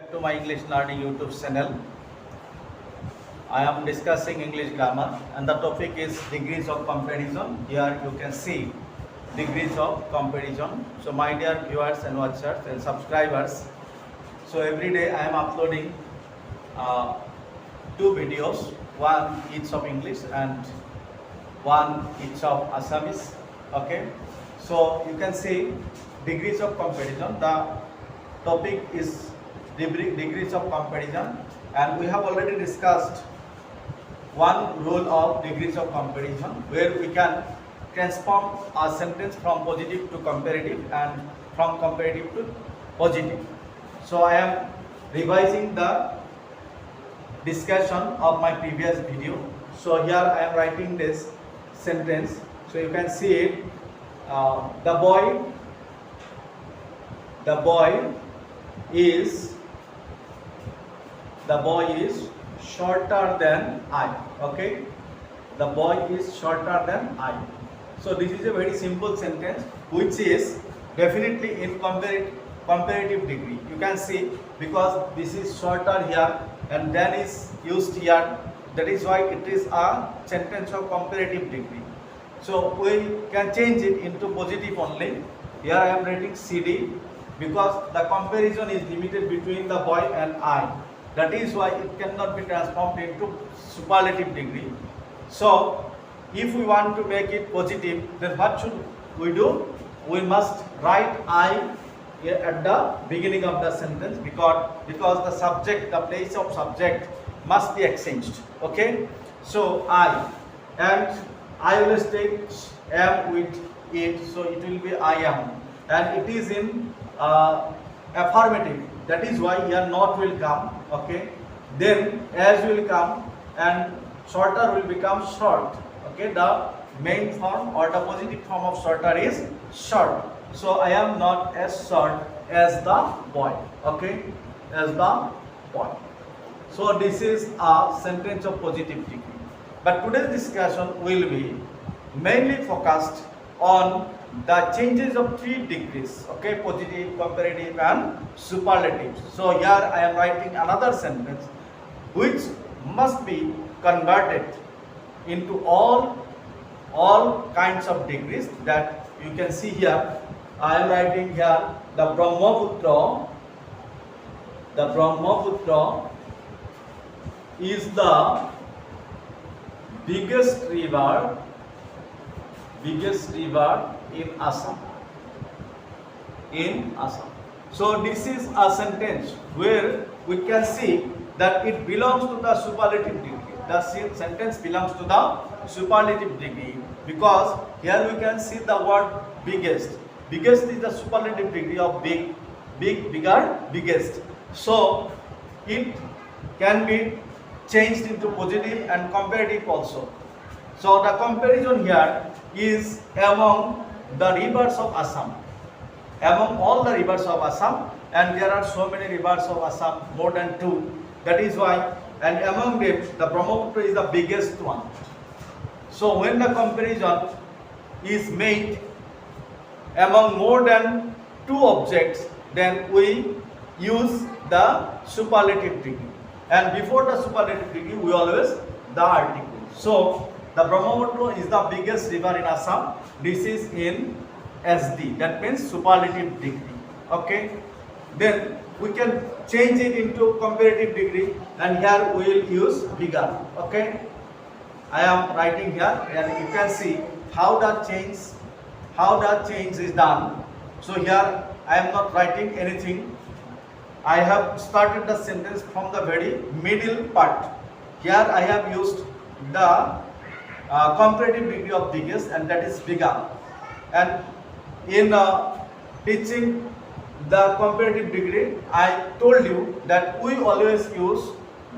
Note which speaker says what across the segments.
Speaker 1: To my English learning YouTube channel. I am discussing English grammar and the topic is degrees of comparison. Here you can see degrees of comparison. So my dear viewers and watchers and subscribers, so every day I am uploading two videos, one each of English and one each of Assamese. Okay, so you can see degrees of comparison. The topic is degrees of comparison, and we have already discussed one rule of degrees of comparison where we can transform a sentence from positive to comparative and from comparative to positive. So I am revising the discussion of my previous video. So here I am writing this sentence. So you can see it. The boy is shorter than I. Okay, the boy is shorter than I. So this is a very simple sentence which is definitely in comparative degree. You can see because this is shorter here and then is used here. That is why it is a sentence of comparative degree. So we can change it into positive only. Here I am writing CD because the comparison is limited between the boy and I. That is why it cannot be transformed into superlative degree. So if we want to make it positive, then what should we do? We must write I at the beginning of the sentence because the subject, the place of subject must be exchanged. Okay, so I, and I will take am with it, so it will be I am, and it is in affirmative. That is why here not will come. Okay, then as will come and shorter will become short. Okay, the main form or the positive form of shorter is short. So I am not as short as the boy. Okay, as the boy. So this is a sentence of positive degree. But today's discussion will be mainly focused on the changes of 3 degrees. Okay, positive, comparative and superlative. So here I am writing another sentence which must be converted into all kinds of degrees that you can see here. I am writing here the Brahmaputra is the biggest river in Assam. So this is a sentence where we can see that it belongs to the superlative degree. The sentence belongs to the superlative degree because here we can see the word biggest. Biggest is the superlative degree of big, bigger, biggest. So it can be changed into positive and comparative also. So the comparison here is among the rivers of Assam. Among all the rivers of Assam, and there are so many rivers of Assam, more than 2. That is why, and among them, the Brahmaputra is the biggest one. So when the comparison is made among more than 2 objects, then we use the superlative degree. And before the superlative degree, we always the article. So the Brahmaputra is the biggest river in Assam. This is in SD. That means superlative degree. Okay. Then we can change it into comparative degree, and here we will use bigger. Okay. I am writing here, and you can see how the change is done. So here I am not writing anything. I have started the sentence from the very middle part. Here I have used the comparative degree of biggest, and that is bigger. And in teaching the comparative degree, I told you that we always use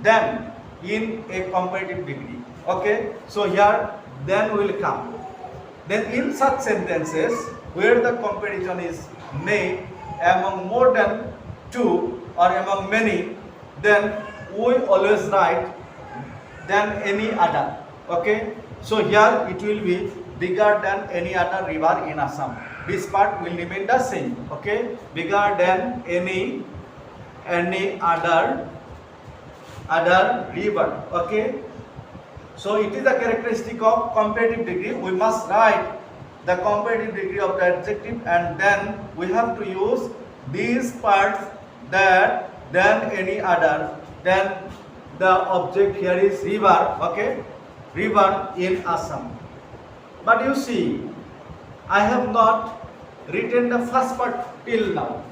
Speaker 1: them in a comparative degree. Okay, so here then will come. Then in such sentences where the comparison is made among more than 2 or among many, then we always write than any other. Okay, so here it will be bigger than any other river in Assam. This part will remain the same. Okay, bigger than any any other river. Okay, so it is a characteristic of comparative degree. We must write the comparative degree of the adjective, and then we have to use these parts, that, then, any other. Then the object here is river. Okay, river in Assam. But you see, I have not written the first part till now,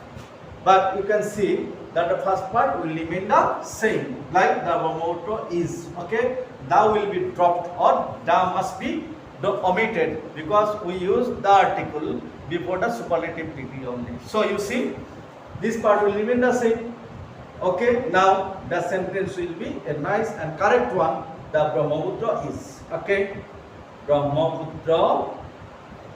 Speaker 1: but you can see that the first part will remain the same, like the Brahmaputra is. Okay, thou will be dropped, or thou must be omitted, because we use the article before the superlative degree only. So you see, this part will remain the same. Okay, now the sentence will be a nice and correct one. The Brahmaputra is. Okay, Brahmaputra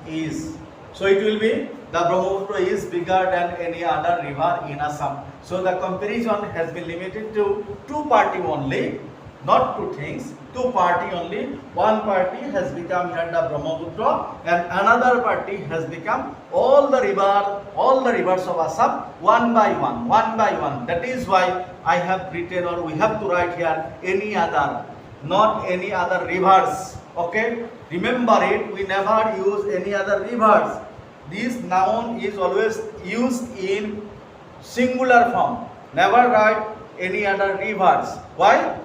Speaker 1: is. So it will be, the Brahmaputra is bigger than any other river in Assam. So the comparison has been limited to two party only, not two things, two party only. One party has become here the Brahmaputra, and another party has become all the rivers of Assam, one by one. That is why I have written, or we have to write here, any other, not any other rivers. Okay, remember it, we never use any other rivers. This noun is always used in singular form. Never write any other rivers. Why?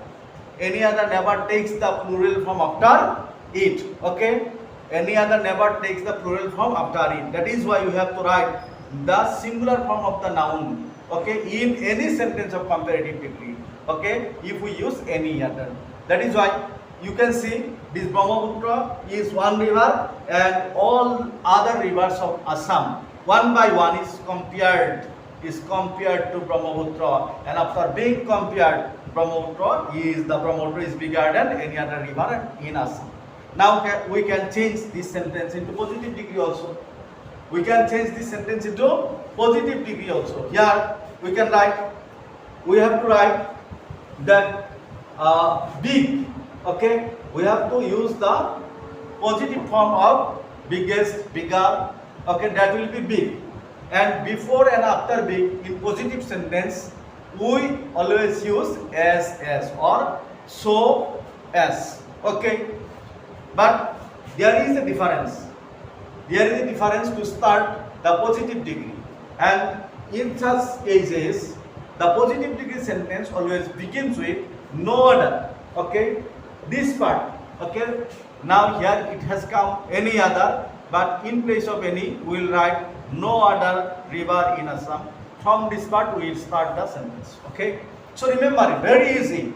Speaker 1: Any other never takes the plural form after it. Okay, any other never takes the plural form after it. That is why you have to write the singular form of the noun. Okay, in any sentence of comparative degree. Okay, if we use any other. That is why you can see this Brahmaputra is one river, and all other rivers of Assam one by one is compared to Brahmaputra, and after being compared, Brahmaputra is bigger than any other river in Assam. Now we can change this sentence into positive degree also. We can change this sentence into positive degree also. Here we can write, we have to write that big. Okay, we have to use the positive form of biggest, bigger. Okay, that will be big. And before and after big, in positive sentence, we always use as or so as. Okay, but there is a difference. There is a difference to start the positive degree, and in such cases, the positive degree sentence always begins with no other. Okay, this part. Okay, now here it has come any other, but in place of any, we will write no other river in Assam. From this part, we will start the sentence. Okay, so remember it, very easy.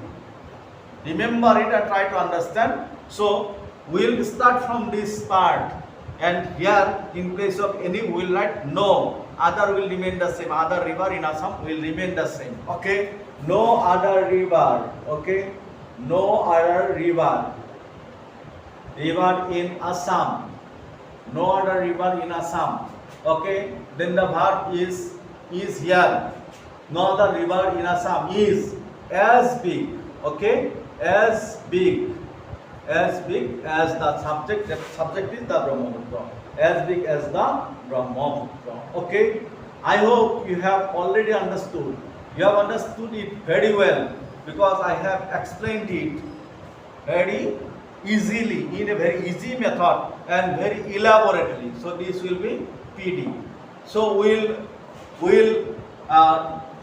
Speaker 1: Remember it and try to understand. So we will start from this part, and here in place of any, we will write no. Other will remain the same. Other river in Assam will remain the same. Okay, no other river. Okay, no other river in Assam. No other river in Assam. Okay, then the verb is here. No other river in Assam is as big. Okay, as big as the subject. The subject is the Brahmaputra. As big as the Brahmaputra. Okay, I hope you have already understood. You have understood it very well, because I have explained it very easily, in a very easy method and very elaborately. So this will be PD. So we'll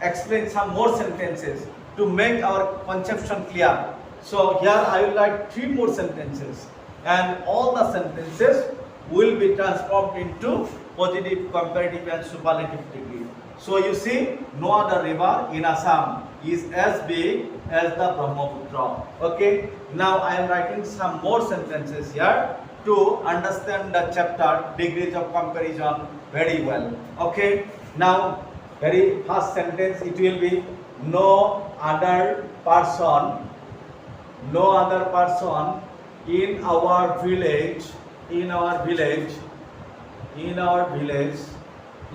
Speaker 1: explain some more sentences to make our conception clear. So here I will write 3 more sentences, and all the sentences will be transformed into positive, comparative and superlative degree. So you see, no other river in Assam is as big as the Brahmaputra. Okay, now I am writing some more sentences here to understand the chapter degrees of comparison very well. Okay, now very first sentence, it will be no other person in our village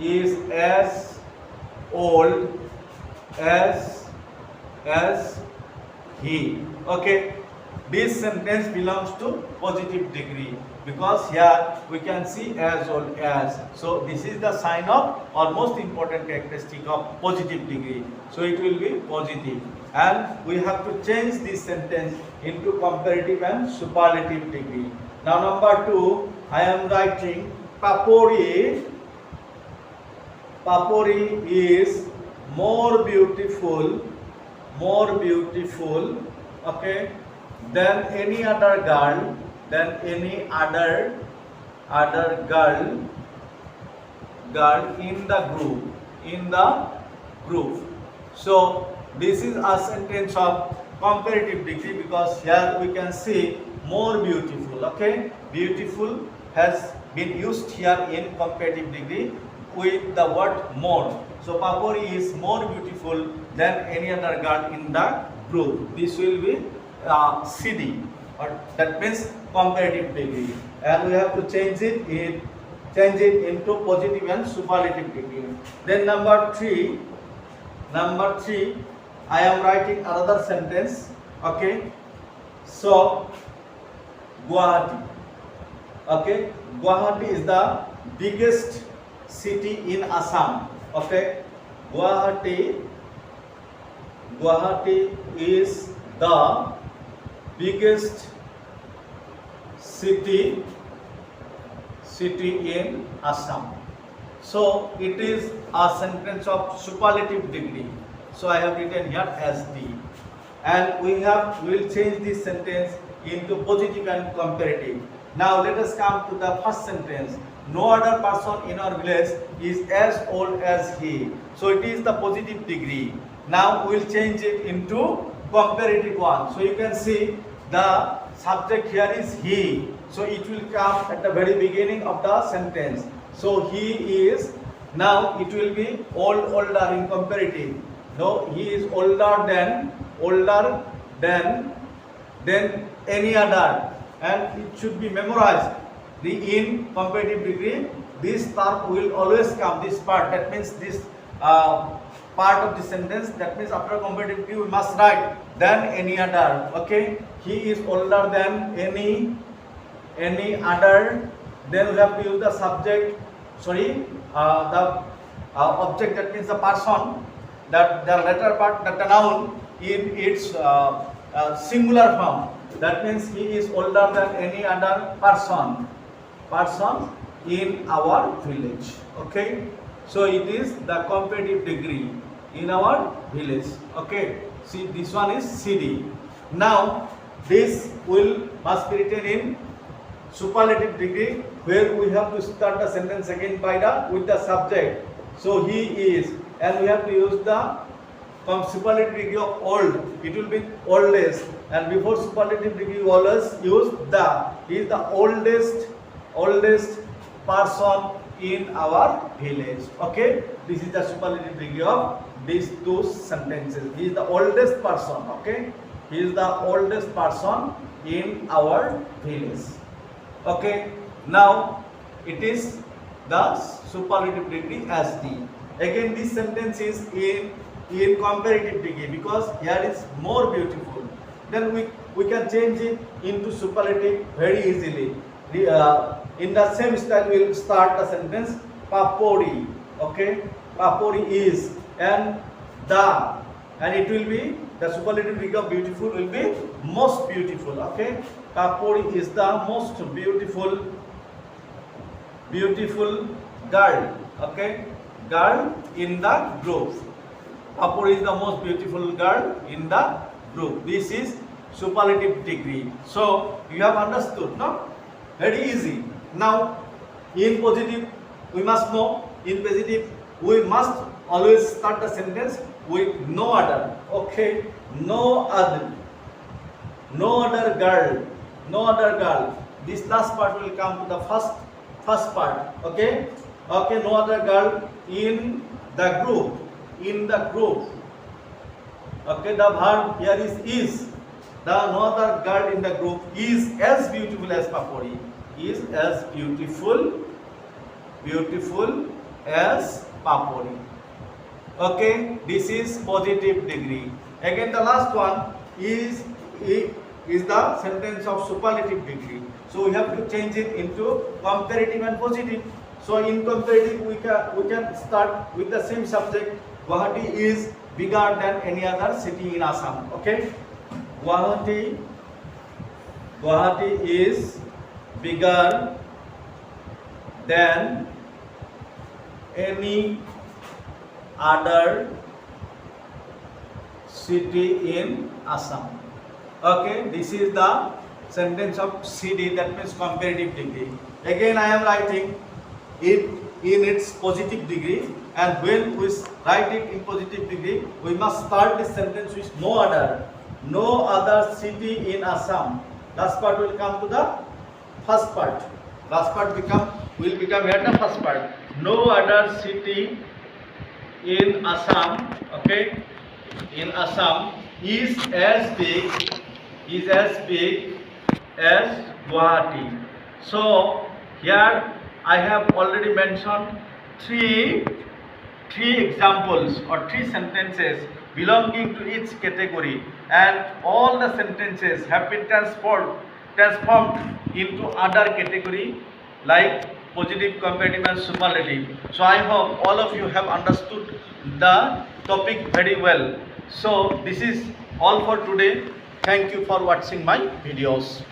Speaker 1: is as old as he. Okay, this sentence belongs to positive degree. because here we can see as old as. So this is the sign of or most important characteristic of positive degree. So it will be positive, and we have to change this sentence into comparative and superlative degree. Now number 2, I am writing Papuri is more beautiful, okay, than any other girl, girl in the group. So this is a sentence of comparative degree, because here we can see more beautiful, okay. Beautiful has been used here in comparative degree with the word more. So Papuri is more beautiful than any other girl in the group. This will be CD, or that means comparative degree, and we have to change it into positive and superlative degree. Then number 3, I am writing another sentence, okay. So Guwahati, okay. Guwahati is the biggest city in Assam, okay. Guwahati is the biggest city in Assam. So it is a sentence of superlative degree. So I have written here as D, and we will change this sentence into positive and comparative. Now let us come to the first sentence. No other person in our village is as old as he. So it is the positive degree. Now we will change it into comparative one. So you can see the subject here is he. So it will come at the very beginning of the sentence. So he is, now it will be older in comparative. No, he is older than any other, and it should be memorized. In comparative degree, this term will always come, this part, that means this part of the sentence, that means after comparative degree we must write than any other, okay. He is older than any other. Then we have to use the subject, the object, that means the person, that the latter part, that the noun in its singular form, that means he is older than any other person in our village, okay. So it is the comparative degree in our village, okay. See, this one is CD. Now this must be written in superlative degree, where we have to start the sentence again with the subject. So he is, and we have to use the superlative degree of old. It will be oldest, and before superlative degree we always use the. He is the oldest person in our village, okay. This is the superlative degree of these two sentences. He is the oldest person, okay. He is the oldest person in our village, okay. Now it is the superlative degree as D. Again, this sentence is in comparative degree, because here is more beautiful. Then we can change it into superlative very easily. In the same style, we will start the sentence Papuri, okay. Papuri is, and it will be the superlative degree of beautiful will be most beautiful, okay. Papuri is the most beautiful girl, okay, girl in the group. Papuri is the most beautiful girl in the group. This is superlative degree. So you have understood, no? Very easy. Now in positive we must know, in positive we must always start the sentence with no other, okay. No other girl. This last part will come to the first part, okay. No other girl in the group, okay. The verb here is. The no other girl in the group is as beautiful as Papuri, is as beautiful as Papuri, okay. This is positive degree. Again, the last one is the sentence of superlative degree. So we have to change it into comparative and positive. So in comparative, we can start with the same subject. Guwahati is bigger than any other city in Assam. Okay, Guwahati is bigger than any other city in Assam. Okay, this is the sentence of CD, that means comparative degree. Again, I am writing it in its positive degree, and when we write it in positive degree, we must start this sentence with no other city in Assam. Last part will come to the first part. Last part will become here the first part. No other city in Assam, okay, in Assam is as big as Guwahati. So here I have already mentioned three examples or three sentences belonging to each category, and all the sentences have been transformed into other category like positive, comparative and superlative. So I hope all of you have understood the topic very well. So this is all for today. Thank you for watching my videos.